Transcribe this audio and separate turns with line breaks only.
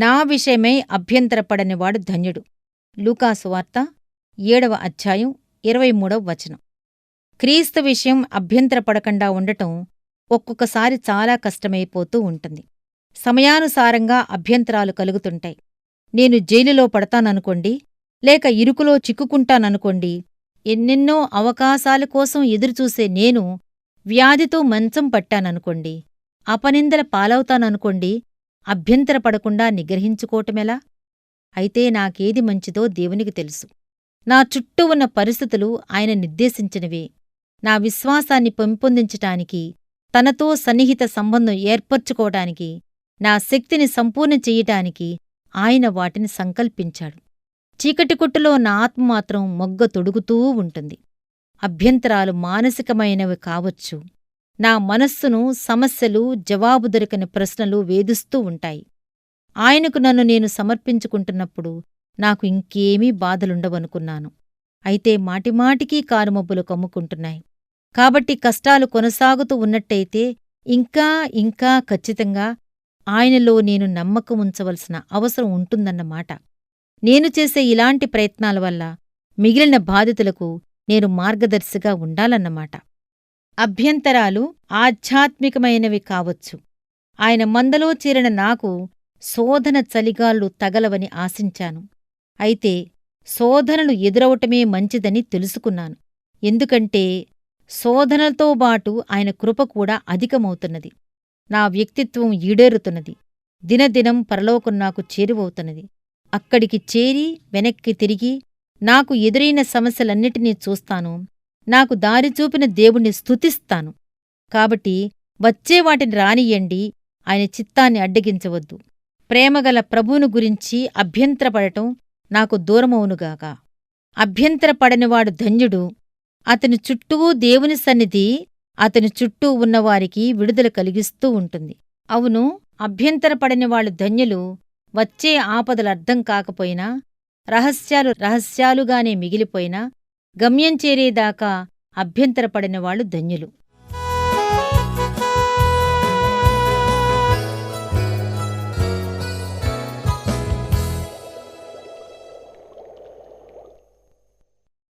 నా విషయమై అభ్యంతరపడనివాడు ధన్యుడు. లూకాసు వార్త 7వ అధ్యాయం 23వ వచనం. క్రీస్తు విషయం అభ్యంతరపడకుండా ఉండటం ఒక్కొక్కసారి చాలా కష్టమైపోతూ ఉంటుంది. సమయానుసారంగా అభ్యంతరాలు కలుగుతుంటాయి. నేను జైలులో పడతాననుకోండి, లేక ఇరుకులో చిక్కుకుంటాననుకోండి, ఎన్నెన్నో అవకాశాల కోసం ఎదురుచూసే నేను వ్యాధితో మంచం పట్టాననుకోండి, అపనిందల పాలవుతాననుకోండి, అభ్యంతరపడకుండా నిగ్రహించుకోవటమెలా? అయితే నాకేది మంచిదో దేవునికి తెలుసు. నా చుట్టూ ఉన్న పరిస్థితులు ఆయన నిర్దేశించినవే. నా విశ్వాసాన్ని పెంపొందించటానికి, తనతో సన్నిహిత సంబంధం ఏర్పరచుకోవటానికి, నా శక్తిని సంపూర్ణ చెయ్యటానికి ఆయన వాటిని సంకల్పించాడు. చీకటి కొట్టులో నా ఆత్మ మాత్రం మొగ్గ తొడుగుతూ ఉంటుంది. అభ్యంతరాలు మానసికమైనవి కావచ్చు. నా మనస్సును సమస్యలు, జవాబు దొరకని ప్రశ్నలు వేధిస్తూ ఉంటాయి. ఆయనకు నన్ను నేను సమర్పించుకుంటున్నప్పుడు నాకు ఇంకేమీ బాధలుండవనుకున్నాను. అయితే మాటిమాటికీ కారుమబ్బులు కమ్ముకుంటున్నాయి. కాబట్టి కష్టాలు కొనసాగుతూ ఉన్నట్టయితే ఇంకా ఇంకా ఖచ్చితంగా ఆయనలో నేను నమ్మకం ఉంచవలసిన అవసరం ఉంటుందన్నమాట. నేను చేసే ఇలాంటి ప్రయత్నాల వల్ల మిగిలిన బాధితులకు నేను మార్గదర్శిగా ఉండాలన్నమాట. అభ్యంతరాలు ఆధ్యాత్మికమైనవి కావచ్చు. ఆయన మందలో చేరిన నాకు శోధన చలిగాళ్ళు తగలవని ఆశించాను. అయితే శోధనలు ఎదురవటమే మంచిదని తెలుసుకున్నాను. ఎందుకంటే శోధనలతోబాటు ఆయన కృప కూడా అధికమవుతున్నది. నా వ్యక్తిత్వం ఈడేరుతున్నది. దినదినం పరలోకం నాకు చేరువవుతున్నది. అక్కడికి చేరి వెనక్కి తిరిగి నాకు ఎదురైన సమస్యలన్నిటినీ చూస్తాను. నాకు దారి చూపిన దేవుణ్ణి స్తుతిస్తాను. కాబట్టి వచ్చేవాటిని రానియ్యండి, ఆయన చిత్తాన్ని అడ్డగించవద్దు. ప్రేమగల ప్రభువును గురించి అభ్యంతరపడటం నాకు దూరమవునుగాక. అభ్యంతరపడనివాడు ధన్యుడు. అతని చుట్టూ దేవుని సన్నిధి అతని చుట్టూ ఉన్నవారికి విడుదల కలిగిస్తూ ఉంటుంది. అవును, అభ్యంతరపడనివాళ్ళు ధన్యులు. వచ్చే ఆపదలర్థం కాకపోయినా, రహస్యాలు రహస్యాలుగానే మిగిలిపోయినా, గమ్యం చేరేదాకా అభ్యంతరపడినవాళ్లు ధన్యులు.